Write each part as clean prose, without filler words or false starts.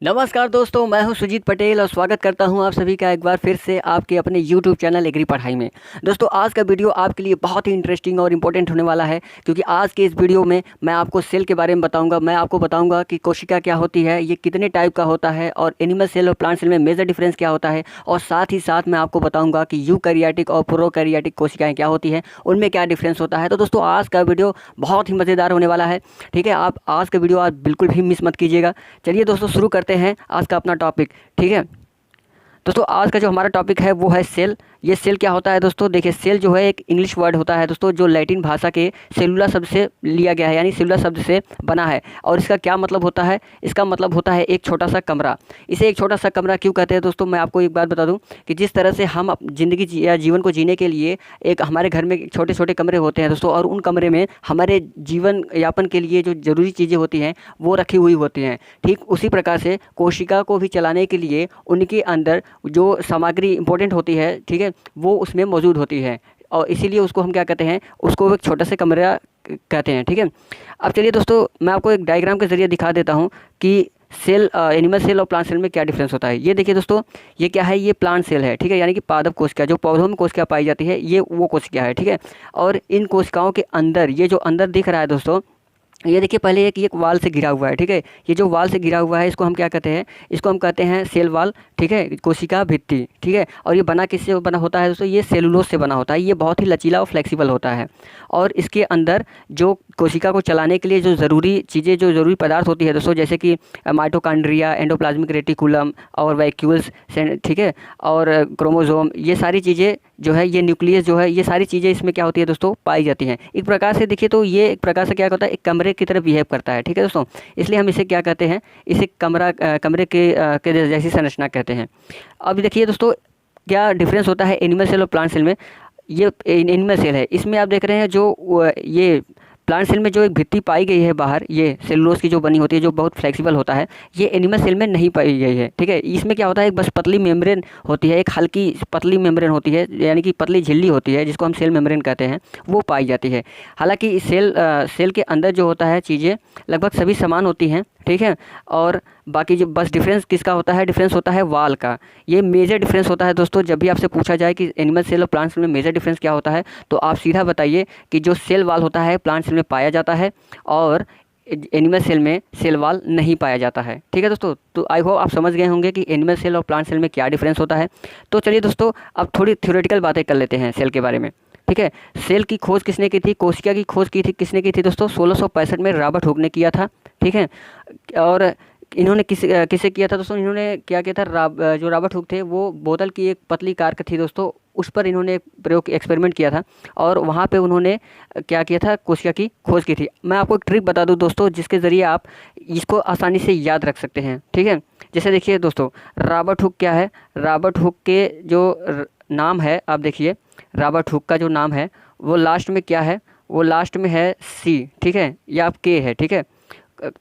नमस्कार दोस्तों, मैं हूं सुजीत पटेल और स्वागत करता हूं आप सभी का एक बार फिर से आपके अपने YouTube चैनल एग्री पढ़ाई में। दोस्तों, आज का वीडियो आपके लिए बहुत ही इंटरेस्टिंग और इम्पोर्टेंट होने वाला है, क्योंकि आज के इस वीडियो में मैं आपको सेल के बारे में बताऊंगा। मैं आपको बताऊंगा कि कोशिका क्या होती है, ये कितने टाइप का होता है और एनिमल सेल और प्लांट सेल में मेजर डिफरेंस क्या होता है, और साथ ही साथ मैं आपको बताऊँगा कि यूकैरियोटिक और प्रोकैरियोटिक कोशिकाएँ क्या होती हैं, उनमें क्या डिफरेंस होता है। तो दोस्तों, आज का वीडियो बहुत ही मज़ेदार होने वाला है। ठीक है, आप आज का वीडियो आज बिल्कुल भी मिस मत कीजिएगा। चलिए दोस्तों, शुरू करते हैं आज का अपना टॉपिक। ठीक है दोस्तों, आज का जो हमारा टॉपिक है वो है सेल। ये सेल क्या होता है दोस्तों? देखिए, सेल जो है एक इंग्लिश वर्ड होता है दोस्तों, जो लैटिन भाषा के सेलुला शब्द से लिया गया है, यानी सेलुला शब्द से बना है। और इसका क्या मतलब होता है? इसका मतलब होता है एक छोटा सा कमरा। इसे एक छोटा सा कमरा क्यों कहते हैं दोस्तों? मैं आपको एक बात बता दूं कि जिस तरह से हम ज़िंदगी या जीवन को जीने के लिए एक हमारे घर में छोटे छोटे कमरे होते हैं दोस्तों, और उन कमरे में हमारे जीवन यापन के लिए जो ज़रूरी चीज़ें होती हैं वो रखी हुई होती हैं। ठीक उसी प्रकार से कोशिका को भी चलाने के लिए उनके अंदर जो सामग्री इंपॉर्टेंट होती है, ठीक है, वो उसमें मौजूद होती है, और इसीलिए उसको हम क्या कहते हैं, उसको एक छोटा सा कमरा कहते हैं। ठीक है, अब चलिए दोस्तों, मैं आपको एक डायग्राम के ज़रिए दिखा देता हूँ कि सेल, एनिमल सेल और प्लांट सेल में क्या डिफरेंस होता है। ये देखिए दोस्तों, ये क्या है? ये प्लांट सेल है। ठीक है, यानी कि पादप कोशिका, जो पौधों में कोशिका पाई जाती है, ये वो कोशिका है। ठीक है, और इन कोशिकाओं के अंदर ये जो अंदर दिख रहा है दोस्तों, ये देखिए, पहले एक वाल से घिरा हुआ है। ठीक है, ये जो वाल से घिरा हुआ है, इसको हम क्या कहते हैं? इसको हम कहते हैं सेल वाल। ठीक है, कोशिका भित्ति। ठीक है, और ये बना किससे बना होता है दोस्तों? ये सेलुलोज से बना होता है। ये बहुत ही लचीला और फ्लेक्सिबल होता है, और इसके अंदर जो कोशिका को चलाने के लिए जो ज़रूरी चीज़ें, जो ज़रूरी पदार्थ होती है दोस्तों, जैसे कि माइटोकॉन्ड्रिया, एंडोप्लाज्मिक रेटिकुलम और वैक्यूल्स, ठीक है, और क्रोमोसोम, ये सारी चीज़ें जो है, ये न्यूक्लियस जो है, ये सारी चीज़ें इसमें क्या होती है दोस्तों? पाई जाती हैं। एक प्रकार से देखिए तो ये एक प्रकार से क्या होता है, एक कमरे की तरह बिहेव करता है। ठीक है दोस्तों, इसलिए हम इसे क्या कहते हैं? इसे कमरे के जैसी संरचना कहते हैं। अब देखिए दोस्तों, क्या डिफरेंस होता है एनिमल सेल और प्लांट सेल में। ये एनिमल सेल है, इसमें आप देख रहे हैं जो ये प्लांट सेल में जो एक भित्ति पाई गई है बाहर, ये सेलुलोज की जो बनी होती है, जो बहुत फ्लेक्सिबल होता है, ये एनिमल सेल में नहीं पाई गई है। ठीक है, इसमें क्या होता है, एक बस पतली मेम्ब्रेन होती है, एक हल्की पतली मेम्ब्रेन होती है, यानी कि पतली झिल्ली होती है, जिसको हम सेल मेम्ब्रेन कहते हैं, वो पाई जाती है। हालांकि इस सेल के अंदर जो होता है, चीज़ें लगभग सभी समान होती हैं। ठीक है, और बाकी जो बस डिफरेंस किसका होता है? डिफरेंस होता है वाल का। ये मेजर डिफरेंस होता है दोस्तों। जब भी आपसे पूछा जाए कि एनिमल सेल और प्लांट सेल में मेजर डिफरेंस क्या होता है, तो आप सीधा बताइए कि जो सेल वाल होता है प्लांट सेल में पाया जाता है, और एनिमल सेल में सेल वाल नहीं पाया जाता है। ठीक है दोस्तों, तो आई होप आप समझ गए होंगे कि एनिमल सेल और प्लांट सेल में क्या डिफरेंस होता है। तो चलिए दोस्तों, अब थोड़ी थ्योरेटिकल बातें कर लेते हैं सेल के बारे में। ठीक है, सेल की खोज किसने की थी? कोशिका की खोज की थी किसने की थी दोस्तों? 1665 में रॉबर्ट हुक ने किया था। ठीक है, और इन्होंने किसे किया था दोस्तों? इन्होंने क्या किया था? जो रॉबर्ट हुक थे, वो बोतल की एक पतली कार्क थी दोस्तों, उस पर इन्होंने प्रयोग एक्सपेरिमेंट किया था, और वहाँ पे उन्होंने क्या किया था? कोशिका की खोज की थी। मैं आपको एक ट्रिक बता दूं दोस्तों, जिसके ज़रिए आप इसको आसानी से याद रख सकते हैं। ठीक है, जैसे देखिए दोस्तों, रॉबर्ट हुक क्या है? रॉबर्ट हुक के जो नाम है, आप देखिए, रॉबर्ट हुक का जो नाम है वो लास्ट में क्या है? वो लास्ट में है सी। ठीक है, या आप के है। ठीक है,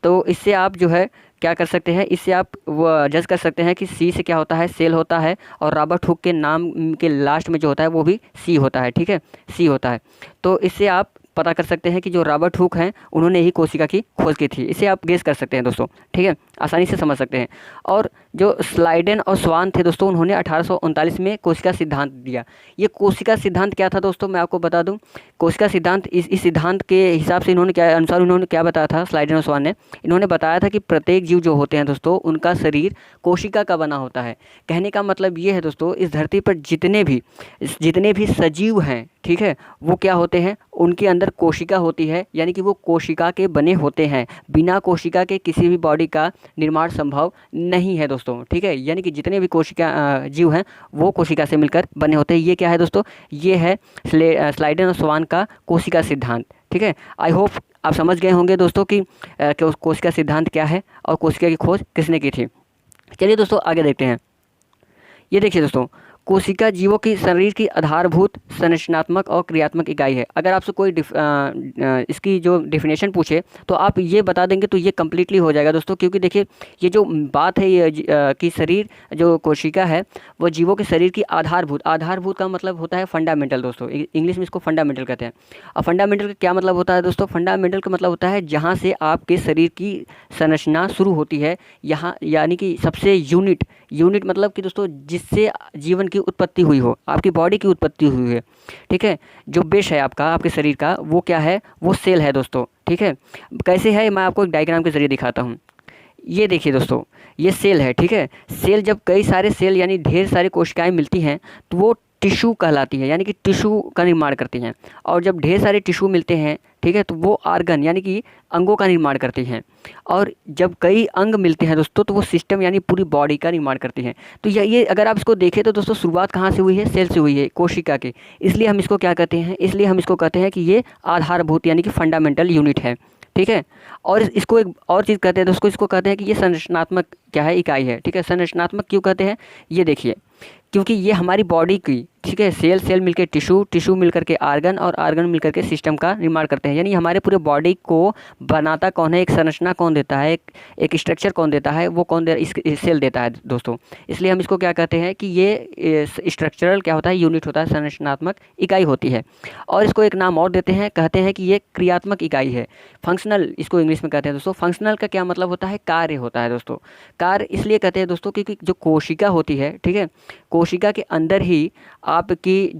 तो इससे आप जो है क्या कर सकते हैं? इससे आप वो जज कर सकते हैं कि सी से क्या होता है? सेल होता है, और रॉबर्ट हुक के नाम के लास्ट में जो होता है वो भी सी होता है। ठीक है, सी होता है। तो इससे आप पता कर सकते हैं कि जो रॉबर्ट हुक हैं, उन्होंने ही कोशिका की खोज की थी। इसे आप गेस कर सकते हैं दोस्तों। ठीक है, आसानी से समझ सकते हैं। और जो स्लाइडेन और स्वान थे दोस्तों, उन्होंने 1839 में कोशिका सिद्धांत दिया। ये कोशिका सिद्धांत क्या था दोस्तों? मैं आपको बता दूं, कोशिका सिद्धांत, इस सिद्धांत के हिसाब से उन्होंने क्या बताया था? स्लाइडेन और स्वान ने इन्होंने बताया था कि प्रत्येक जीव जो होते हैं दोस्तों, उनका शरीर कोशिका का बना होता है। कहने का मतलब ये है दोस्तों, इस धरती पर जितने भी सजीव हैं, ठीक है, वो क्या होते हैं? उनके अंदर कोशिका होती है, यानी कि वो कोशिका के बने होते हैं। बिना कोशिका के किसी भी बॉडी का निर्माण संभव नहीं है दोस्तों। ठीक है, यानी कि जितने भी कोशिका जीव हैं, वो कोशिका से मिलकर बने होते हैं। ये क्या है दोस्तों? ये है स्लाइडेन और स्वान का कोशिका सिद्धांत। ठीक है, आई होप आप समझ गए होंगे दोस्तों कि कोशिका सिद्धांत क्या है और कोशिका की खोज किसने की थी। चलिए दोस्तों, आगे देखते हैं। ये देखिए दोस्तों, कोशिका जीवों की शरीर की आधारभूत संरचनात्मक और क्रियात्मक इकाई है। अगर आपसे कोई इसकी जो डेफिनेशन पूछे तो आप ये बता देंगे तो ये कम्प्लीटली हो जाएगा दोस्तों। क्योंकि देखिए ये जो बात है ये कि शरीर जो कोशिका है वो जीवों के शरीर की आधारभूत का मतलब होता है फंडामेंटल दोस्तों। इंग्लिश में इसको फंडामेंटल कहते हैं। और फंडामेंटल का क्या मतलब होता है दोस्तों? फंडामेंटल का मतलब होता है जहाँ से आपके शरीर की संरचना शुरू होती है, यहाँ यानी कि सबसे यूनिट मतलब कि दोस्तों जिससे जीवन की उत्पत्ति हुई हो, आपकी बॉडी की उत्पत्ति हुई है, ठीक है। जो बेस है आपका आपके शरीर का वो क्या है? वो सेल है दोस्तों, ठीक है। कैसे है मैं आपको एक डायग्राम के जरिए दिखाता हूँ। ये देखिए दोस्तों, ये सेल है, ठीक है। सेल जब कई सारे सेल यानी ढेर सारी कोशिकाएं मिलती हैं तो वो टिश्यू कहलाती है, यानी कि टिश्यू का निर्माण करती हैं। और जब ढेर सारे टिश्यू मिलते हैं, ठीक है, तो वो आर्गन यानी कि अंगों का निर्माण करती हैं। और जब कई अंग मिलते हैं दोस्तों तो वो सिस्टम यानी पूरी बॉडी का निर्माण करती हैं। तो ये अगर आप इसको देखें तो दोस्तों शुरुआत कहाँ से हुई है? सेल से हुई है, कोशिका के। इसलिए हम इसको क्या कहते हैं? इसलिए हम इसको कहते हैं कि ये आधारभूत यानी कि फंडामेंटल यूनिट है, ठीक है। और इसको एक और चीज़ कहते हैं दोस्तों, इसको कहते हैं कि ये संरचनात्मक क्या है? इकाई है, ठीक है। संरचनात्मक क्यों कहते हैं? ये देखिए, क्योंकि ये हमारी बॉडी की, ठीक है, सेल मिलकर टिश्यू मिलकर के आर्गन और आर्गन मिलकर के सिस्टम का निर्माण करते हैं। यानी हमारे पूरे बॉडी को बनाता कौन है? एक संरचना कौन देता है? एक स्ट्रक्चर कौन देता है? वो कौन दे? इस सेल देता है दोस्तों। इसलिए हम इसको क्या कहते हैं कि ये स्ट्रक्चरल क्या होता है? यूनिट होता है, संरचनात्मक इकाई होती है। और इसको एक नाम और देते हैं, कहते हैं कि ये क्रियात्मक इकाई है, फंक्शनल इसको इंग्लिश में कहते हैं दोस्तों। फंक्शनल का क्या मतलब होता है? कार्य होता है दोस्तों। कार्य इसलिए कहते हैं दोस्तों क्योंकि जो कोशिका होती है, ठीक है, कोशिका के अंदर ही आपकी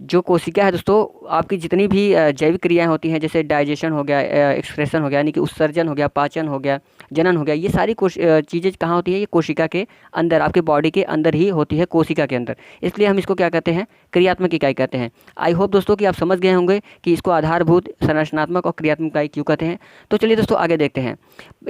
जो कोशिका है दोस्तों, आपकी जितनी भी जैविक क्रियाएं होती हैं, जैसे डाइजेशन हो गया, एक्सक्रेशन हो गया यानी कि उत्सर्जन हो गया, पाचन हो गया, जनन हो गया, ये सारी चीज़ें कहाँ होती है? ये कोशिका के अंदर, आपके बॉडी के अंदर ही होती है, कोशिका के अंदर। इसलिए हम इसको क्या कहते हैं? क्रियात्मक इकाई कहते हैं। आई होप दोस्तों कि आप समझ गए होंगे कि इसको आधारभूत, संरचनात्मक और क्रियात्मक इकाई क्यों कहते हैं। तो चलिए दोस्तों आगे देखते हैं।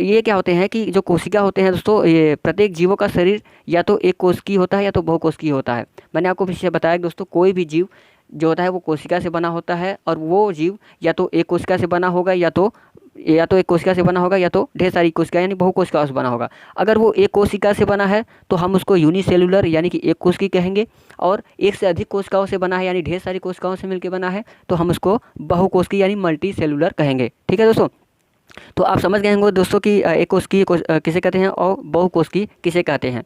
ये क्या होते हैं कि जो कोशिका होते हैं दोस्तों, ये प्रत्येक जीवों का शरीर या तो एक कोशिकीय होता है या तो बहुकोशिकीय होता है। मैंने आपको पीछे बताया दोस्तों, कोई भी जीव जो होता है वो कोशिका से बना होता है। और वो जीव या तो एक कोशिका से बना होगा या तो एक कोशिका से बना होगा या तो ढेर सारी कोशिका यानी बहुकोशिकाओं से बना होगा। अगर वो एक कोशिका से बना है तो हम उसको यूनिसेलुलर यानी कि एक कोशिकीय कहेंगे। और एक से अधिक कोशिकाओं से बना है यानी ढेर सारी कोशिकाओं से मिलकर बना है तो हम उसको बहुकोशिकीय यानी मल्टी सेलुलर कहेंगे, ठीक है दोस्तों। तो आप समझ गए होंगे दोस्तों कि एक कोशिकीय किसे कहते हैं और बहुकोशिकीय किसे कहते हैं।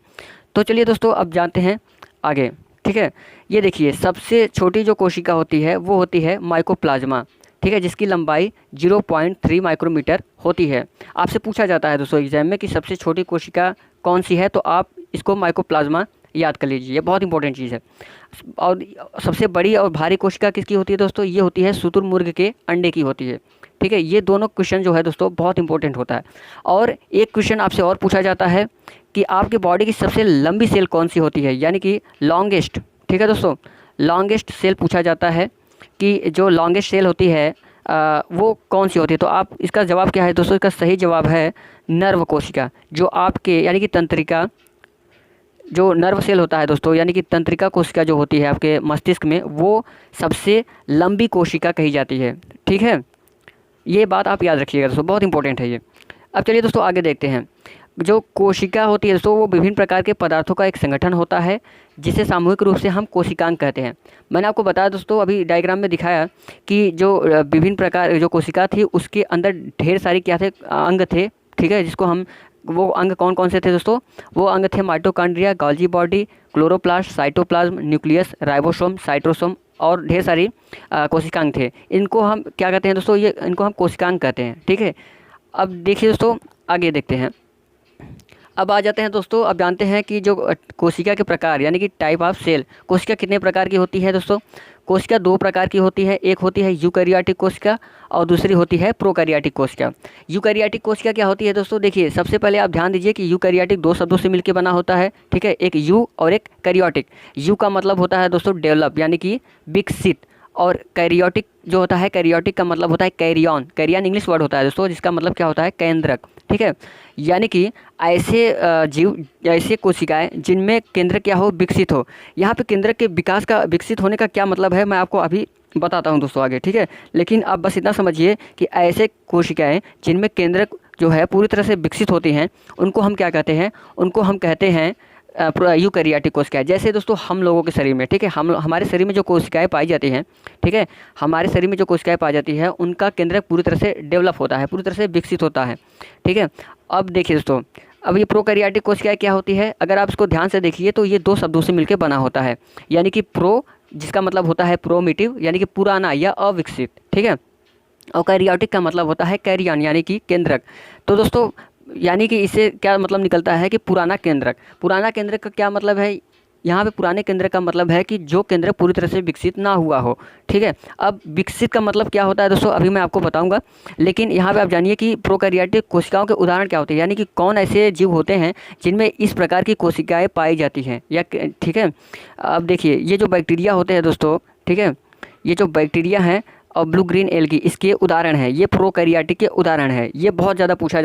तो चलिए दोस्तों अब जानते हैं आगे, ठीक है। ये देखिए, सबसे छोटी जो कोशिका होती है वो होती है माइकोप्लाज्मा, ठीक है, जिसकी लंबाई 0.3 माइक्रोमीटर होती है। आपसे पूछा जाता है दोस्तों एग्जाम में कि सबसे छोटी कोशिका कौन सी है, तो आप इसको माइकोप्लाज्मा याद कर लीजिए, ये बहुत इंपॉर्टेंट चीज़ है। और सबसे बड़ी और भारी कोशिका किसकी होती है दोस्तों? ये होती है शुतुरमुर्ग के अंडे की होती है, ठीक है। ये दोनों क्वेश्चन जो है दोस्तों बहुत इंपॉर्टेंट होता है। और एक क्वेश्चन आपसे और पूछा जाता है कि आपके बॉडी की सबसे लंबी सेल कौन सी होती है, यानी कि लॉन्गेस्ट, ठीक है दोस्तों, लॉन्गेस्ट सेल पूछा जाता है कि जो लॉन्गेस्ट सेल होती है वो कौन सी होती है। तो आप इसका जवाब क्या है दोस्तों? इसका सही जवाब है नर्व कोशिका। जो आपके यानी कि तंत्रिका, जो नर्व सेल होता है दोस्तों, यानी कि तंत्रिका कोशिका जो होती है आपके मस्तिष्क में, वो सबसे लंबी कोशिका कही जाती है, ठीक है। ये बात आप याद रखिएगा दोस्तों, बहुत इंपॉर्टेंट है ये। अब चलिए दोस्तों आगे देखते हैं। जो कोशिका होती है दोस्तों वो विभिन्न प्रकार के पदार्थों का एक संगठन होता है जिसे सामूहिक रूप से हम कोशिकांग कहते हैं। मैंने आपको बताया दोस्तों, अभी डायग्राम में दिखाया कि जो विभिन्न प्रकार जो कोशिका थी उसके अंदर ढेर सारी क्या थे? अंग थे, ठीक है। जिसको हम, वो अंग कौन कौन से थे दोस्तों? वो अंग थे mitochondria, Golgi body, chloroplast, cytoplasm, nucleus, ribosome, cytosome और ढेर सारी कोशिकांग थे। इनको हम क्या कहते हैं दोस्तों? इनको हम कोशिकांग कहते हैं, ठीक है। अब देखिए दोस्तों आगे देखते हैं। अब आ जाते हैं दोस्तों, अब जानते हैं कि जो कोशिका के प्रकार यानी कि टाइप ऑफ सेल, कोशिका कितने प्रकार की होती है दोस्तों? कोशिका दो प्रकार की होती है, एक होती है यूकैरियोटिक कोशिका और दूसरी होती है प्रोकैरियोटिक कोशिका। यूकैरियोटिक कोशिका क्या होती है दोस्तों? देखिए, सबसे पहले आप ध्यान दीजिए कि यूकैरियोटिक दो शब्दों से मिलकर बना होता है, ठीक है, एक यू और एक कैरियोटिक। यू का मतलब होता है दोस्तों डेवलप यानी कि विकसित, और कैरियोटिक जो होता है, कैरियोटिक का मतलब होता है कैरियन। कैरियन इंग्लिश वर्ड होता है दोस्तों, जिसका मतलब क्या होता है? केंद्रक, ठीक है। यानी कि ऐसे जीव, ऐसे कोशिकाएं जिनमें केंद्र क्या हो? विकसित हो। यहाँ पे केंद्र के विकास का, विकसित होने का क्या मतलब है मैं आपको अभी बताता हूँ दोस्तों आगे, ठीक है। लेकिन आप बस इतना समझिए कि ऐसे कोशिकाएं जिनमें केंद्र जो है पूरी तरह से विकसित होती हैं उनको हम क्या कहते हैं? उनको हम कहते हैं यूकैरियोटिक कोशिकाएं। जैसे दोस्तों हम लोगों के शरीर में, ठीक है, हमारे शरीर में जो कोशिकाएं पाई जाती हैं, ठीक है, हमारे शरीर में जो कोशिकाएं पाई जाती हैं उनका केंद्रक पूरी तरह से डेवलप होता है, पूरी तरह से विकसित होता है, ठीक है। अब देखिए दोस्तों, अब ये प्रोकैरियोटिक कोशिकाएं क्या होती है, अगर आप इसको ध्यान से देखिए तो ये दो शब्दों से मिलकर बना होता है, यानी कि प्रो, जिसका मतलब होता है प्रोमिटिव यानी कि पुराना या अविकसित, ठीक है, और कैरियोटिक का मतलब होता है कैरियन यानी कि केंद्रक। तो दोस्तों यानी कि इससे क्या मतलब निकलता है कि पुराना केंद्रक। पुराना केंद्रक का क्या मतलब है, यहाँ पे पुराने केंद्रक का मतलब है कि जो केंद्रक पूरी तरह से विकसित ना हुआ हो, ठीक है। अब विकसित का मतलब क्या होता है दोस्तों, अभी मैं आपको बताऊंगा, लेकिन यहाँ पे आप जानिए कि प्रोकैरियोटिक कोशिकाओं के उदाहरण क्या होते हैं, यानी कि कौन ऐसे जीव होते हैं जिनमें इस प्रकार की कोशिकाएँ पाई जाती हैं, या ठीक है। अब देखिए ये जो बैक्टीरिया होते हैं दोस्तों, ठीक है, ये जो बैक्टीरिया हैं और ब्लू ग्रीन एल्गी इसके उदाहरण हैं, ये प्रोकैरियोटिक के उदाहरण हैं। ये बहुत ज़्यादा पूछा